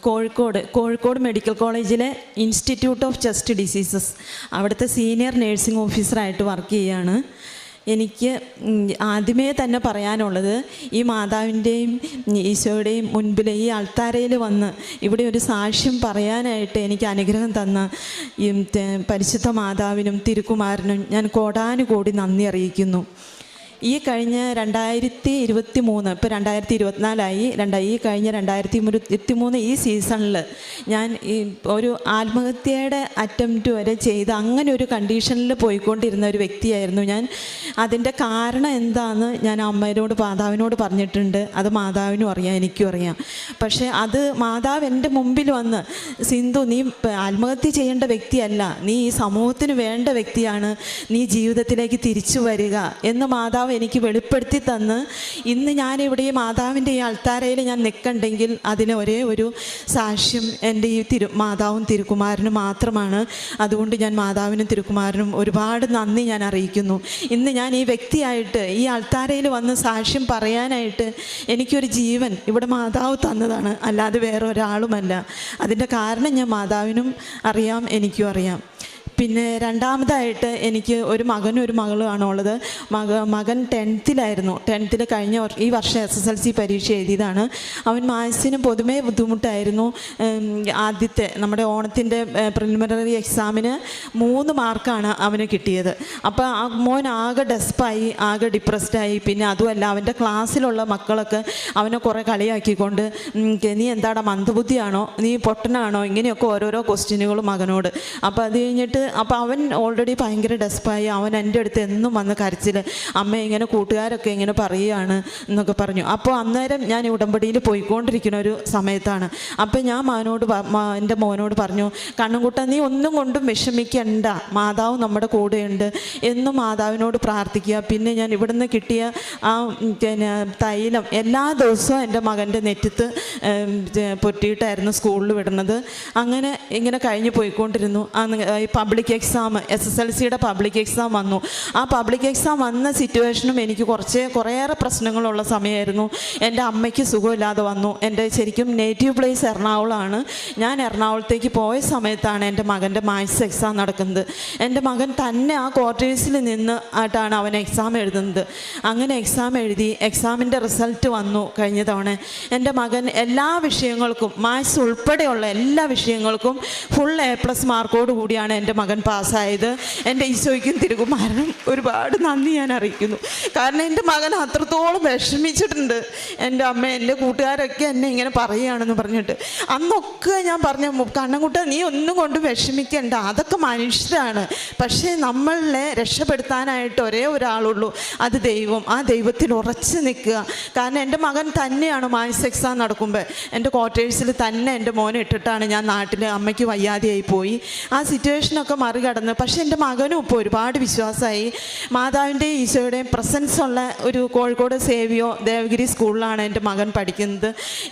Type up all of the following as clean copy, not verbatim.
Kozhikode medical കോളേജിലെ institute of chest diseases അവിടുത്തെ senior nursing ഓഫീസറായിട്ട് work ചെയ്യുകയാണ്. എനിക്ക് ആദ്യമേ തന്നെ പറയാനുള്ളത്, ഈ മാതാവിൻ്റെയും ഈശോയുടെയും മുൻപിൽ ഈ അൾത്താരയിൽ വന്ന് ഇവിടെ ഒരു സാക്ഷ്യം പറയാനായിട്ട് എനിക്ക് അനുഗ്രഹം തന്ന ഈ പരിശുദ്ധ മാതാവിനും തിരുക്കുമാരനും ഞാൻ കോടാനുകോടി നന്ദി അറിയിക്കുന്നു. ഈ കഴിഞ്ഞ 2023 ഇപ്പോൾ 2024 ഈ കഴിഞ്ഞ 2023 ഈ സീസണിൽ ഞാൻ ഈ ഒരു ആത്മഹത്യയുടെ അറ്റംപ്റ്റ് വരെ ചെയ്ത് അങ്ങനെ ഒരു കണ്ടീഷനിൽ പോയിക്കൊണ്ടിരുന്ന ഒരു വ്യക്തിയായിരുന്നു ഞാൻ. അതിൻ്റെ കാരണം എന്താണെന്ന് ഞാൻ മാതാവിനോട് പറഞ്ഞിട്ടുണ്ട്. അത് മാതാവിനും അറിയാം, എനിക്കും അറിയാം. പക്ഷേ അത് മാതാവ് എൻ്റെ മുമ്പിൽ വന്ന്, സിന്ധു നീ ആത്മഹത്യ ചെയ്യേണ്ട വ്യക്തിയല്ല, നീ ഈ സമൂഹത്തിന് വേണ്ട വ്യക്തിയാണ്, നീ ജീവിതത്തിലേക്ക് തിരിച്ചു വരിക എന്ന് മാതാവ് എനിക്ക് വെളിപ്പെടുത്തി തന്ന് ഇന്ന് ഞാനിവിടെ ഈ മാതാവിൻ്റെ ഈ അൾത്താരയിൽ ഞാൻ നിൽക്കണ്ടെങ്കിൽ അതിന് ഒരേ ഒരു സാക്ഷ്യം എൻ്റെ ഈ മാതാവും തിരുക്കുമാരനും മാത്രമാണ്. അതുകൊണ്ട് ഞാൻ മാതാവിനും തിരുക്കുമാരനും ഒരുപാട് നന്ദി ഞാൻ അറിയിക്കുന്നു. ഇന്ന് ഞാൻ ഈ വ്യക്തിയായിട്ട് ഈ അൾത്താരയിൽ വന്ന് സാക്ഷ്യം പറയാനായിട്ട് എനിക്കൊരു ജീവൻ ഇവിടെ മാതാവ് തന്നതാണ്, അല്ലാതെ വേറെ ഒരാളുമല്ല. അതിൻ്റെ കാരണം ഞാൻ മാതാവിനും അറിയാം, എനിക്കും അറിയാം. പിന്നെ രണ്ടാമതായിട്ട് എനിക്ക് ഒരു മകനും ഒരു മകളുമാണുള്ളത്. മകൻ 10th കഴിഞ്ഞ ഈ വർഷം SSLC പരീക്ഷ എഴുതിയതാണ്. അവൻ മാത്സിന് പൊതുവേ ബുദ്ധിമുട്ടായിരുന്നു. ആദ്യത്തെ നമ്മുടെ ഓണത്തിൻ്റെ പ്രിലിമിനറി എക്സാമിന് 3 മാർക്കാണ് അവന് കിട്ടിയത്. അപ്പോൾ ആ മോൻ ആകെ ഡെസ്പായി, ആകെ ഡിപ്രസ്ഡായി. പിന്നെ അതുമല്ല, അവൻ്റെ ക്ലാസ്സിലുള്ള മക്കളൊക്കെ അവനെ കുറേ കളിയാക്കിക്കൊണ്ട് നീ എന്താടാ മന്ദബുദ്ധിയാണോ, നീ പൊട്ടനാണോ, ഇങ്ങനെയൊക്കെ ഓരോരോ ക്വസ്റ്റ്യനുകളും മകനോട്. അപ്പോൾ അത് കഴിഞ്ഞിട്ട് അപ്പോൾ അവൻ ഓൾറെഡി ഭയങ്കര ഡെസ്പായി. അവൻ എൻ്റെ അടുത്ത് എന്നും വന്ന് കരച്ചിൽ, അമ്മ ഇങ്ങനെ കൂട്ടുകാരൊക്കെ ഇങ്ങനെ പറയുകയാണ് എന്നൊക്കെ പറഞ്ഞു. അപ്പോൾ അന്നേരം ഞാൻ ഉടമ്പടിയിൽ പോയിക്കൊണ്ടിരിക്കുന്ന ഒരു സമയത്താണ്. അപ്പോൾ ഞാൻ എൻ്റെ മോനോട് പറഞ്ഞു, കണ്ണൻകുട്ട നീ ഒന്നും കൊണ്ടും വിഷമിക്കണ്ട, മാതാവ് നമ്മുടെ കൂടെയുണ്ട് എന്നും മാതാവിനോട് പ്രാർത്ഥിക്കുക. പിന്നെ ഞാൻ ഇവിടുന്ന് കിട്ടിയ ആ തൈലം എല്ലാ ദിവസവും എൻ്റെ മകൻ്റെ നെറ്റത്ത് പൊറ്റിയിട്ടായിരുന്നു സ്കൂളിൽ വിടുന്നത്. അങ്ങനെ ഇങ്ങനെ കഴിഞ്ഞ് പോയിക്കൊണ്ടിരുന്നു. ഈ പബ്ലിക് എക്സാം, SSLCയുടെ പബ്ലിക് എക്സാം വന്നു. ആ പബ്ലിക് എക്സാം വന്ന സിറ്റുവേഷനും എനിക്ക് കുറേയേറെ പ്രശ്നങ്ങളുള്ള സമയമായിരുന്നു. എൻ്റെ അമ്മയ്ക്ക് സുഖമില്ലാതെ വന്നു. എൻ്റെ ശരിക്കും നേറ്റീവ് പ്ലേസ് എറണാകുളമാണ്. ഞാൻ എറണാകുളത്തേക്ക് പോയ സമയത്താണ് എൻ്റെ മകൻ്റെ മാത്സ് എക്സാം നടക്കുന്നത്. എൻ്റെ മകൻ തന്നെ ആ ക്വാർട്ടേഴ്സിൽ നിന്ന് ആയിട്ടാണ് അവൻ എക്സാം എഴുതുന്നത്. അങ്ങനെ എക്സാം എഴുതി, എക്സാമിൻ്റെ റിസൾട്ട് വന്നു കഴിഞ്ഞ തവണ. എൻ്റെ മകൻ എല്ലാ വിഷയങ്ങൾക്കും, മാത്സ് ഉൾപ്പെടെയുള്ള എല്ലാ വിഷയങ്ങൾക്കും ഫുൾ A+ മാർക്കോട് കൂടിയാണ് എൻ്റെ മകൻ പാസ്സായത്. എൻ്റെ ഈശോയ്ക്കും തിരുക്കുമാരനും ഒരുപാട് നന്ദി ഞാൻ അറിയിക്കുന്നു. കാരണം എൻ്റെ മകൻ അത്രത്തോളം വിഷമിച്ചിട്ടുണ്ട്. എൻ്റെ അമ്മ, എൻ്റെ കൂട്ടുകാരൊക്കെ എന്നെ ഇങ്ങനെ പറയുകയാണെന്ന് പറഞ്ഞിട്ട്. അന്നൊക്കെ ഞാൻ പറഞ്ഞു, കണ്ണൻകുട്ട നീ ഒന്നും കൊണ്ട് വിഷമിക്കണ്ട, അതൊക്കെ മനുഷ്യരാണ്. പക്ഷേ നമ്മളെ രക്ഷപ്പെടുത്താനായിട്ട് ഒരേ ഒരാളുള്ളൂ, അത് ദൈവം. ആ ദൈവത്തിൽ ഉറച്ചു നിൽക്കുക. കാരണം എൻ്റെ മകൻ തന്നെയാണ് മാത്സ് എക്സാം നടക്കുമ്പോൾ എൻ്റെ ക്വാർട്ടേഴ്സിൽ തന്നെ എൻ്റെ മോനെ ഇട്ടിട്ടാണ് ഞാൻ നാട്ടിൽ, അമ്മയ്ക്ക് വയ്യാതെയായി പോയി. ആ സിറ്റുവേഷനൊക്കെ മറികടന്ന്. പക്ഷേ എൻ്റെ മകനും ഇപ്പോൾ ഒരുപാട് വിശ്വാസമായി. മാതാവിൻ്റെയും ഈശോയുടെയും പ്രസൻസ് ഉള്ള ഒരു കോഴിക്കോട് സേവിയോ ദേവഗിരി സ്കൂളിലാണ് എൻ്റെ മകൻ പഠിക്കുന്നത്.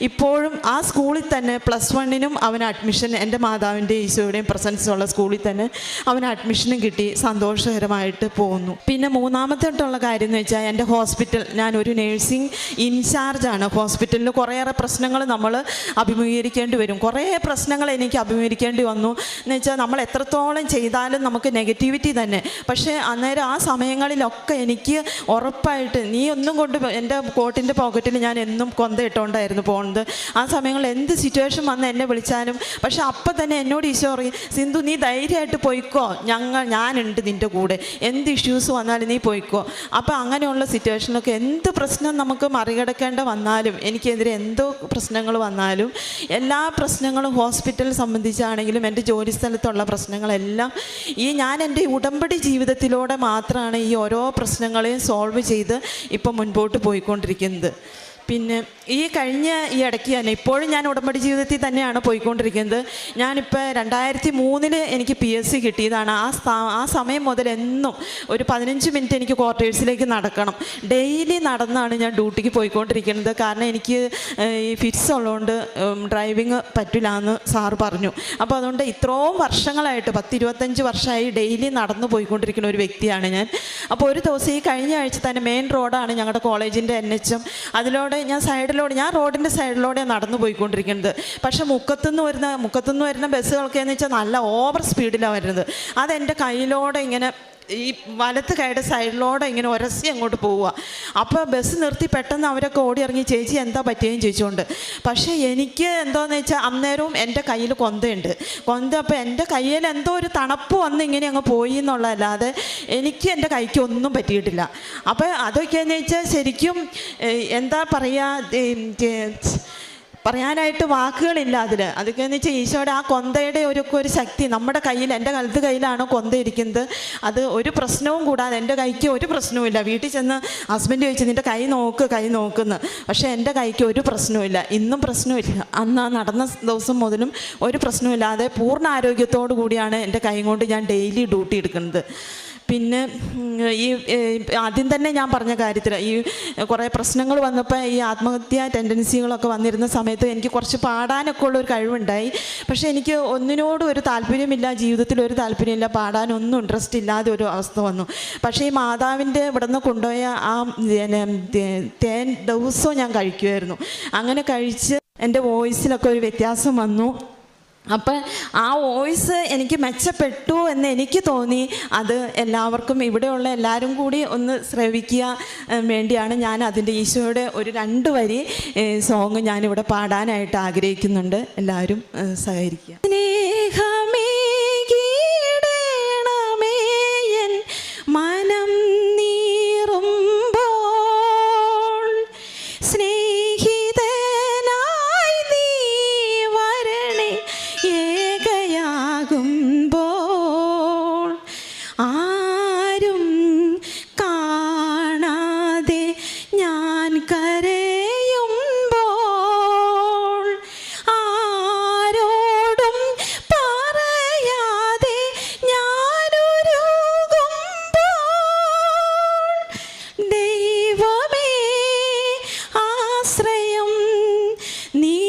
ഇപ്പോഴും ആ സ്കൂളിൽ തന്നെ +1 അവൻ അഡ്മിഷൻ, എൻ്റെ മാതാവിൻ്റെ ഈശോയുടെയും പ്രസൻസ് ഉള്ള സ്കൂളിൽ തന്നെ അവൻ അഡ്മിഷനും കിട്ടി. സന്തോഷകരമായിട്ട് പോകുന്നു. പിന്നെ മൂന്നാമത്തായിട്ടുള്ള കാര്യം എന്ന് വെച്ചാൽ, എൻ്റെ ഹോസ്പിറ്റൽ, ഞാനൊരു നേഴ്സിംഗ് ഇൻചാർജാണ്. ഹോസ്പിറ്റലിൽ കുറേയേറെ പ്രശ്നങ്ങൾ നമ്മൾ അഭിമുഖീകരിക്കേണ്ടി വരും. കുറേ പ്രശ്നങ്ങൾ എനിക്ക് അഭിമുഖീകരിക്കേണ്ടി വന്നു. എന്ന് വെച്ചാൽ നമ്മൾ എത്രത്തോളം ചെയ്താലും നമുക്ക് നെഗറ്റിവിറ്റി തന്നെ. പക്ഷേ അന്നേരം ആ സമയങ്ങളിലൊക്കെ എനിക്ക് ഉറപ്പായിട്ട്, നീ ഒന്നും കൊണ്ട്, എൻ്റെ കോട്ടിൻ്റെ പോക്കറ്റിൽ ഞാൻ എന്നും കൊന്ത ഇട്ടുകൊണ്ടായിരുന്നു പോകുന്നത്. ആ സമയങ്ങളിൽ എന്ത് സിറ്റുവേഷൻ വന്ന് എന്നെ വിളിച്ചാലും, പക്ഷേ അപ്പം തന്നെ എന്നോട് ഈശോ പറയും, സിന്ധു നീ ധൈര്യമായിട്ട് പോയിക്കോ, ഞാനുണ്ട് നിൻ്റെ കൂടെ, എന്ത് ഇഷ്യൂസ് വന്നാലും നീ പോയിക്കോ. അപ്പോൾ അങ്ങനെയുള്ള സിറ്റുവേഷനിലൊക്കെ എന്ത് പ്രശ്നം നമുക്ക് മറികടക്കേണ്ട വന്നാലും, എനിക്കെതിരെ എന്തോ പ്രശ്നങ്ങൾ വന്നാലും, എല്ലാ പ്രശ്നങ്ങളും ഹോസ്പിറ്റൽ സംബന്ധിച്ചാണെങ്കിലും എൻ്റെ ജോലി സ്ഥലത്തുള്ള പ്രശ്നങ്ങളെല്ലാം ഞാൻ എൻ്റെ ഉടമ്പടി ജീവിതത്തിലൂടെ മാത്രമാണ് ഈ ഓരോ പ്രശ്നങ്ങളെയും സോൾവ് ചെയ്ത് ഇപ്പം മുൻപോട്ട് പോയിക്കൊണ്ടിരിക്കുന്നത്. പിന്നെ ഈ ഇടയ്ക്ക് തന്നെ ഇപ്പോഴും ഞാൻ ഉടമ്പടി ജീവിതത്തിൽ തന്നെയാണ് പോയിക്കൊണ്ടിരിക്കുന്നത്. ഞാനിപ്പോൾ 2003 എനിക്ക് PSC കിട്ടിയതാണ്. ആ സമയം മുതൽ എന്നും ഒരു 15 മിനിറ്റ് എനിക്ക് ക്വാർട്ടേഴ്സിലേക്ക് നടക്കണം. ഡെയിലി നടന്നാണ് ഞാൻ ഡ്യൂട്ടിക്ക് പോയിക്കൊണ്ടിരിക്കുന്നത്. കാരണം എനിക്ക് ഈ ഫിറ്റ്സ് ഉള്ളതുകൊണ്ട് ഡ്രൈവിങ് പറ്റില്ല എന്ന് സാറ് പറഞ്ഞു. അപ്പോൾ അതുകൊണ്ട് ഇത്രയും വർഷങ്ങളായിട്ട് 10-25 വർഷമായി ഡെയിലി നടന്നു പോയിക്കൊണ്ടിരിക്കുന്ന ഒരു വ്യക്തിയാണ് ഞാൻ. അപ്പോൾ ഒരു ദിവസം ഈ കഴിഞ്ഞ ആഴ്ച തന്നെ മെയിൻ റോഡാണ് ഞങ്ങളുടെ കോളേജിൻ്റെ NHM, അതിലൂടെ അവിടെ ഞാൻ റോഡിൻ്റെ സൈഡിലൂടെ നടന്നു പോയിക്കൊണ്ടിരിക്കുന്നത്. പക്ഷേ മുക്കത്തുനിന്ന് വരുന്ന ബസ്സുകൾക്ക് എന്ന് വെച്ചാൽ നല്ല ഓവർ സ്പീഡിലാണ് വരുന്നത്. അതെൻ്റെ കയ്യിലൂടെ ഇങ്ങനെ ഈ വലത്ത് കൈയുടെ സൈഡിലൂടെ ഇങ്ങനെ ഉരസി അങ്ങോട്ട് പോവുക. അപ്പോൾ ബസ് നിർത്തി പെട്ടെന്ന് അവരൊക്കെ ഓടി ഇറങ്ങി, ചേച്ചി എന്താ പറ്റിയെന്ന് ചോദിച്ചുകൊണ്ട്. പക്ഷേ എനിക്ക് എന്താണെന്ന് വെച്ചാൽ അന്നേരവും എൻ്റെ കയ്യിൽ കൊന്തയുണ്ട്. അപ്പോൾ എൻ്റെ കയ്യിൽ എന്തോ ഒരു തണുപ്പ് വന്ന് ഇങ്ങനെ അങ്ങ് പോയി എന്നുള്ളതല്ലാതെ എനിക്ക് എൻ്റെ കൈക്ക് ഒന്നും പറ്റിയിട്ടില്ല. അപ്പോൾ അതൊക്കെയെന്ന് വെച്ചാൽ ശരിക്കും എന്താ പറയുക, പറയാനായിട്ട് വാക്കുകളില്ല അതിൽ. അതൊക്കെയെന്ന് വെച്ചാൽ ഈശോയുടെ ആ കൊന്തയുടെ ഒരു ശക്തി നമ്മുടെ കയ്യിൽ, എൻ്റെ വലത് കയ്യിലാണ് കൊന്ത ഇരിക്കുന്നത്. അത് ഒരു പ്രശ്നവും കൂടാതെ എൻ്റെ കൈക്ക് ഒരു പ്രശ്നവുമില്ല. വീട്ടിൽ ചെന്ന് ഹസ്ബൻഡ് ചോദിച്ചു നിൻ്റെ കൈ നോക്കുന്നു. പക്ഷേ എൻ്റെ കൈക്ക് ഒരു പ്രശ്നവുമില്ല, ഇന്നും പ്രശ്നമില്ല. അന്ന് നടന്ന ദിവസം മുതലും ഒരു പ്രശ്നമില്ലാതെ പൂർണ്ണ ആരോഗ്യത്തോടു കൂടിയാണ് എൻ്റെ കൈ കൊണ്ട് ഞാൻ ഡെയിലി ഡ്യൂട്ടി എടുക്കുന്നത്. പിന്നെ ഈ ആദ്യം തന്നെ ഞാൻ പറഞ്ഞ കാര്യത്തിൽ ഈ കുറേ പ്രശ്നങ്ങൾ വന്നപ്പോൾ ഈ ആത്മഹത്യാ ടെൻഡൻസികളൊക്കെ വന്നിരുന്ന സമയത്ത് എനിക്ക് കുറച്ച് പാടാനൊക്കെ ഉള്ളൊരു കഴിവുണ്ടായി. പക്ഷേ എനിക്ക് ഒന്നിനോടും ഒരു താല്പര്യമില്ല, ജീവിതത്തിൽ ഒരു താല്പര്യമില്ല, പാടാനൊന്നും ഇൻട്രസ്റ്റ് ഇല്ലാതെ ഒരു അവസ്ഥ വന്നു. പക്ഷേ ഈ മാതാവിൻ്റെ ഇവിടെ നിന്ന് കൊണ്ടുപോയ ആ തേൻ ദിവസവും ഞാൻ കഴിക്കുമായിരുന്നു. അങ്ങനെ കഴിച്ച് എൻ്റെ വോയിസിലൊക്കെ ഒരു വ്യത്യാസം വന്നു. അപ്പം ആ വോയിസ് എനിക്ക് മെച്ചപ്പെട്ടു എന്ന് എനിക്ക് തോന്നി. അത് എല്ലാവർക്കും, ഇവിടെയുള്ള എല്ലാവരും കൂടി ഒന്ന് ശ്രവിക്കുക വേണ്ടിയാണ് ഞാൻ അതിൻ്റെ ഈശോയുടെ ഒരു 2 വരി സോങ് ഞാനിവിടെ പാടാനായിട്ട് ആഗ്രഹിക്കുന്നുണ്ട്. എല്ലാവരും സഹകരിക്കുക. സ്നേഹമേ ഗീടണമേ എൻ മനം നീറുമ്പോൾ, സ്നേഹിതനായി നീ വരണേ ഏകയാകുമ്പോൾ, ആരും കാണാതെ ഞാൻ കരയുമ്പോൾ, ആരോടും പറയാതെ ഞാനൊരുകുമ്പോൾ, ദൈവമേ ആശ്രയം നീ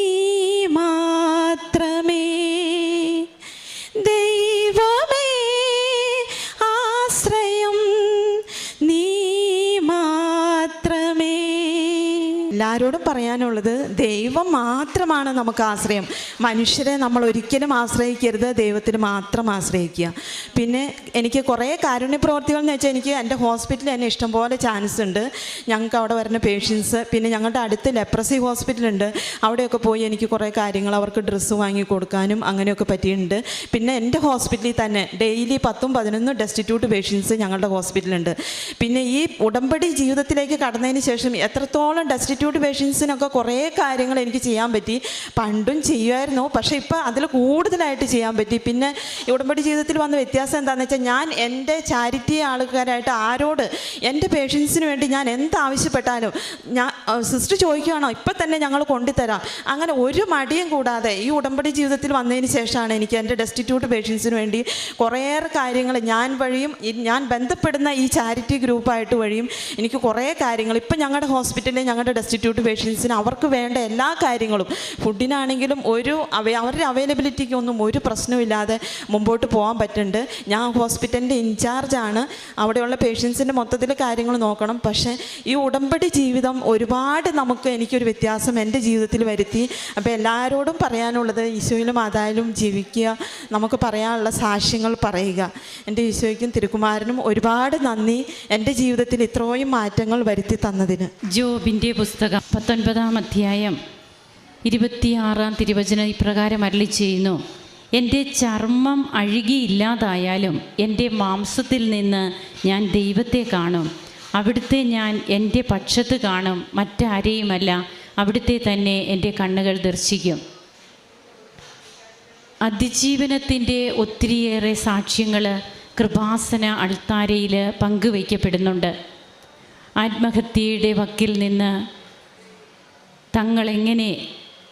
മാത്രമേ, ദൈവമേ ആശ്രയം നീ മാത്രമേ. എല്ലാവരോടും പറയാനുള്ളത് ദൈവം മാത്രമാണ് നമുക്ക് ആശ്രയം. മനുഷ്യരെ നമ്മൾ ഒരിക്കലും ആശ്രയിക്കരുത്, ദൈവത്തിന് മാത്രം ആശ്രയിക്കുക. പിന്നെ എനിക്ക് കുറേ കാരുണ്യ പ്രവർത്തികൾ എന്ന് വെച്ചാൽ എനിക്ക് എൻ്റെ ഹോസ്പിറ്റലിൽ തന്നെ ഇഷ്ടംപോലെ ചാൻസ് ഉണ്ട്. ഞങ്ങൾക്ക് അവിടെ വരുന്ന പേഷ്യൻസ്, പിന്നെ ഞങ്ങളുടെ അടുത്ത് ലെപ്രസി ഹോസ്പിറ്റലുണ്ട്, അവിടെയൊക്കെ പോയി എനിക്ക് കുറേ കാര്യങ്ങൾ അവർക്ക് ഡ്രസ്സ് വാങ്ങി കൊടുക്കാനും അങ്ങനെയൊക്കെ പറ്റിയിട്ടുണ്ട്. പിന്നെ എൻ്റെ ഹോസ്പിറ്റലിൽ തന്നെ ഡെയിലി 10-11 ഡെസ്റ്റിറ്റ്യൂട്ട് പേഷ്യൻസ് ഞങ്ങളുടെ ഹോസ്പിറ്റലുണ്ട്. പിന്നെ ഈ ഉടമ്പടി ജീവിതത്തിലേക്ക് കടന്നതിന് ശേഷം എത്രത്തോളം ഡെസ്റ്റിറ്റ്യൂട്ട് പേഷ്യൻസിനൊക്കെ കുറേ കാര്യങ്ങൾ എനിക്ക് ചെയ്യാൻ പറ്റി. പണ്ടും ചെയ്യുമായിരുന്നു, പക്ഷേ ഇപ്പോൾ അതിൽ കൂടുതലായിട്ട് ചെയ്യാൻ പറ്റി. പിന്നെ ഈ ഉടമ്പടി ജീവിതത്തിൽ വന്ന വ്യത്യാസം എന്താണെന്ന് വെച്ചാൽ ഞാൻ എൻ്റെ ചാരിറ്റി ആൾക്കാരായിട്ട് ആരോട് എൻ്റെ പേഷ്യൻസിന് വേണ്ടി ഞാൻ എന്താവശ്യപ്പെട്ടാലും ഞാൻ സിസ്റ്റർ ചോദിക്കുകയാണോ ഇപ്പം തന്നെ ഞങ്ങൾ കൊണ്ടുതരാം, അങ്ങനെ ഒരു മടിയും കൂടാതെ ഈ ഉടമ്പടി ജീവിതത്തിൽ വന്നതിന് ശേഷമാണ് എനിക്ക് എൻ്റെ ഡെസ്റ്റിറ്റ്യൂട്ട് പേഷ്യൻസിന് വേണ്ടി കുറേയേറെ കാര്യങ്ങൾ ഞാൻ വഴിയും ഞാൻ ബന്ധപ്പെടുന്ന ഈ ചാരിറ്റി ഗ്രൂപ്പായിട്ട് വഴിയും എനിക്ക് കുറേ കാര്യങ്ങൾ ഇപ്പം ഞങ്ങളുടെ ഹോസ്പിറ്റലിൽ ഞങ്ങളുടെ ഡെസ്റ്റിറ്റ്യൂട്ട് പേഷ്യൻസിന് അവർക്ക് വേണ്ട എല്ലാ കാര്യങ്ങളും ഫുഡിനാണെങ്കിലും അവരുടെ അവൈലബിലിറ്റിക്ക് ഒന്നും ഒരു പ്രശ്നമില്ലാതെ മുമ്പോട്ട് പോകാൻ പറ്റുന്നുണ്ട്. ഞാൻ ഹോസ്പിറ്റലിൻ്റെ ഇൻചാർജാണ്, അവിടെയുള്ള പേഷ്യൻസിൻ്റെ മൊത്തത്തിൽ കാര്യങ്ങൾ നോക്കണം. പക്ഷേ ഈ ഉടമ്പടി ജീവിതം ഒരുപാട് എനിക്കൊരു വ്യത്യാസം എൻ്റെ ജീവിതത്തിൽ വരുത്തി. അപ്പോൾ എല്ലാവരോടും പറയാനുള്ളത് ഈശോയിലും മാതാവിലും ജീവിക്കുക, നമുക്ക് പറയാനുള്ള സാക്ഷ്യങ്ങൾ പറയുക. എൻ്റെ ഈശോയ്ക്കും തിരുക്കുമാരനും ഒരുപാട് നന്ദി എൻ്റെ ജീവിതത്തിൽ ഇത്രയും മാറ്റങ്ങൾ വരുത്തി തന്നതിന്. ജോബിൻ്റെ പുസ്തകം 19-ാം അധ്യായം 26-ാം തിരുവചനം ഇപ്രകാരം അരുളി ചെയ്യുന്നു: എൻ്റെ ചർമ്മം അഴുകിയില്ലാതായാലും എൻ്റെ മാംസത്തിൽ നിന്ന് ഞാൻ ദൈവത്തെ കാണും. അവിടുത്തെ ഞാൻ എൻ്റെ പക്ഷത്ത് കാണും, മറ്റാരെയുമല്ല, അവിടുത്തെ തന്നെ എൻ്റെ കണ്ണുകൾ ദർശിക്കും. അതിജീവനത്തിൻ്റെ ഒത്തിരിയേറെ സാക്ഷ്യങ്ങൾ കൃപാസന അൾത്താരയിൽ പങ്കുവയ്ക്കപ്പെടുന്നുണ്ട്. ആത്മഹത്യയുടെ വക്കിൽ നിന്ന് തങ്ങളെങ്ങനെ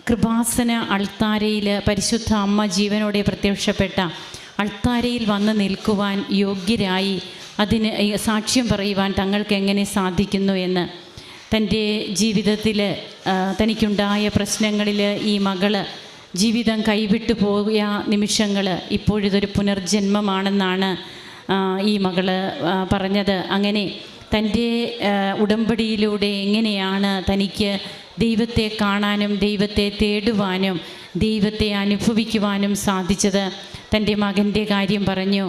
കൃപാസന അൾത്താരയിൽ പരിശുദ്ധ അമ്മ ജീവനോടെ പ്രത്യക്ഷപ്പെട്ട അൾത്താരയിൽ വന്ന് നിൽക്കുവാൻ യോഗ്യരായി അതിന് സാക്ഷ്യം പറയുവാൻ തങ്ങൾക്ക് എങ്ങനെ സാധിക്കുന്നു എന്ന് തൻ്റെ ജീവിതത്തിൽ തനിക്കുണ്ടായ പ്രശ്നങ്ങളിൽ ഈ മകള് ജീവിതം കൈവിട്ടു പോയ നിമിഷങ്ങൾ ഇപ്പോഴിതൊരു പുനർജന്മമാണെന്നാണ് ഈ മകള് പറഞ്ഞത്. അങ്ങനെ തൻ്റെ ഉടമ്പടിയിലൂടെ എങ്ങനെയാണ് തനിക്ക് ദൈവത്തെ കാണാനും ദൈവത്തെ തേടുവാനും ദൈവത്തെ അനുഭവിക്കുവാനും സാധിച്ചത്. തൻ്റെ മകൻ്റെ കാര്യം പറഞ്ഞു.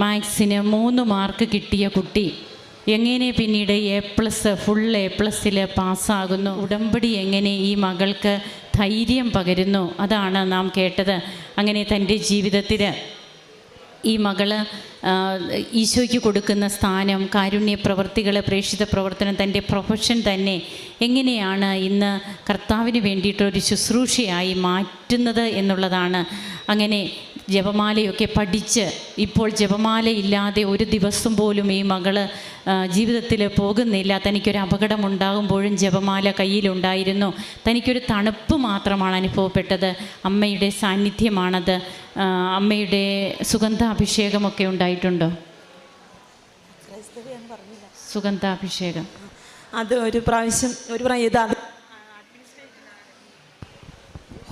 മാത്സിന് 3 മാർക്ക് കിട്ടിയ കുട്ടി എങ്ങനെ പിന്നീട് ഫുൾ A+ൽ പാസ്സാകുന്നു? ഉടമ്പടി എങ്ങനെ ഈ മകൾക്ക് ധൈര്യം പകരുന്നു? അതാണ് നാം കേട്ടത്. അങ്ങനെ തൻ്റെ ജീവിതത്തിൽ ഈ മകള് ഈശോയ്ക്ക് കൊടുക്കുന്ന സ്ഥാനം, കാരുണ്യ പ്രവർത്തികൾ, പ്രേക്ഷിത പ്രവർത്തനം, തൻ്റെ പ്രൊഫഷൻ തന്നെ എങ്ങനെയാണ് ഇന്ന് കർത്താവിന് വേണ്ടിയിട്ടൊരു ശുശ്രൂഷയായി മാറ്റുന്നത് എന്നുള്ളതാണ്. അങ്ങനെ ജപമാലയൊക്കെ പഠിച്ച് ഇപ്പോൾ ജപമാല ഇല്ലാതെ ഒരു ദിവസം പോലും ഈ മകള് ജീവിതത്തിൽ പോകുന്നില്ല. തനിക്കൊരു അപകടമുണ്ടാകുമ്പോഴും ജപമാല കയ്യിലുണ്ടായിരുന്നു. തനിക്കൊരു തണുപ്പ് മാത്രമാണ് അനുഭവപ്പെട്ടത്. അമ്മയുടെ സാന്നിധ്യമാണത്. അമ്മയുടെ സുഗന്ധാഭിഷേകമൊക്കെ ഉണ്ടായിട്ടുണ്ടോ? സുഗന്ധാഭിഷേകം അത് ഒരു പ്രാവശ്യം ഇത്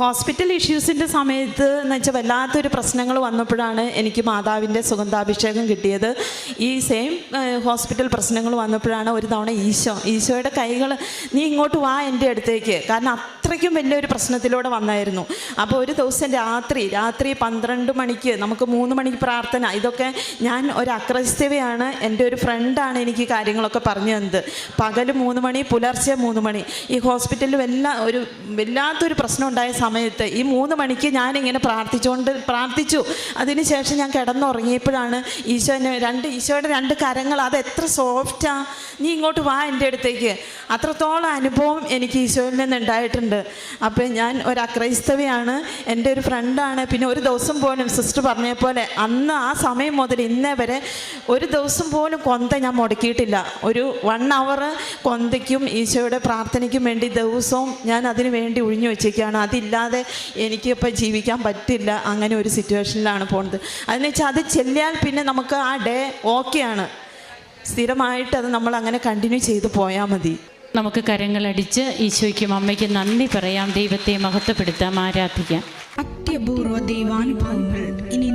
ഹോസ്പിറ്റൽ ഇഷ്യൂസിൻ്റെ സമയത്ത് എന്ന് വെച്ചാൽ വല്ലാത്തൊരു പ്രശ്നങ്ങൾ വന്നപ്പോഴാണ് എനിക്ക് മാതാവിൻ്റെ സുഗന്ധാഭിഷേകം കിട്ടിയത്. ഈ സെയിം ഹോസ്പിറ്റൽ പ്രശ്നങ്ങൾ വന്നപ്പോഴാണ് ഒരു തവണ ഈശോയുടെ കൈകൾ നീ ഇങ്ങോട്ട് വാ എൻ്റെ അടുത്തേക്ക്, കാരണം അത്രയ്ക്കും വലിയൊരു പ്രശ്നത്തിലൂടെ വന്നായിരുന്നു. അപ്പോൾ ഒരു ദിവസം രാത്രി 12 മണിക്ക് നമുക്ക് 3 മണിക്ക് പ്രാർത്ഥന. ഇതൊക്കെ ഞാൻ ഒരു അക്രൈസ്തവയാണ്, എൻ്റെ ഒരു ഫ്രണ്ടാണ് എനിക്ക് കാര്യങ്ങളൊക്കെ പറഞ്ഞു തന്നത്. പകൽ 3 മണി, പുലർച്ചെ 3 മണി. ഈ ഹോസ്പിറ്റലിൽ വല്ലാത്തൊരു പ്രശ്നം ഉണ്ടായ സമയത്ത് ഈ 3 മണിക്ക് ഞാനിങ്ങനെ പ്രാർത്ഥിച്ചു. അതിനുശേഷം ഞാൻ കിടന്നുറങ്ങിയപ്പോഴാണ് ഈശോയുടെ 2 കരങ്ങൾ, അത് എത്ര സോഫ്റ്റാ, നീ ഇങ്ങോട്ട് വാ എൻ്റെ അടുത്തേക്ക്. അത്രത്തോളം അനുഭവം എനിക്ക് ഈശോയിൽ നിന്ന് ഉണ്ടായിട്ടുണ്ട്. അപ്പോൾ ഞാൻ ഒരു അക്രൈസ്തവയാണ്, എൻ്റെ ഒരു ഫ്രണ്ടാണ്. പിന്നെ ഒരു ദിവസം പോലും സിസ്റ്റർ പറഞ്ഞ പോലെ അന്ന് ആ സമയം മുതൽ ഇന്നേ വരെ ഒരു ദിവസം പോലും കൊന്ത ഞാൻ മുടക്കിയിട്ടില്ല. ഒരു 1 അവർ കൊന്തയ്ക്കും ഈശോയുടെ പ്രാർത്ഥനയ്ക്കും വേണ്ടി ദിവസവും ഞാൻ അതിന് വേണ്ടി ഒഴിഞ്ഞു വെച്ചേക്കാണ്. അതില്ലാതെ എനിക്കിപ്പോൾ ജീവിക്കാൻ പറ്റില്ല. അങ്ങനെ ഒരു സിറ്റുവേഷനിലാണ് പോകുന്നത്. അതെന്ന് വെച്ചാൽ അത് ചെല്ലിയാൽ പിന്നെ നമുക്ക് ആ ഡേ ഓക്കെയാണ്. സ്ഥിരമായിട്ട് അത് നമ്മൾ അങ്ങനെ കണ്ടിന്യൂ ചെയ്ത് പോയാൽ മതി. നമുക്ക് കരങ്ങളടിച്ച് ഈശോയ്ക്കും അമ്മയ്ക്കും നന്ദി പറയാം. ദൈവത്തെ മഹത്വപ്പെടുത്താം, ആരാധിക്കാം. അത്യപൂർവ ദൈവാനുഭവങ്ങൾ ഇനി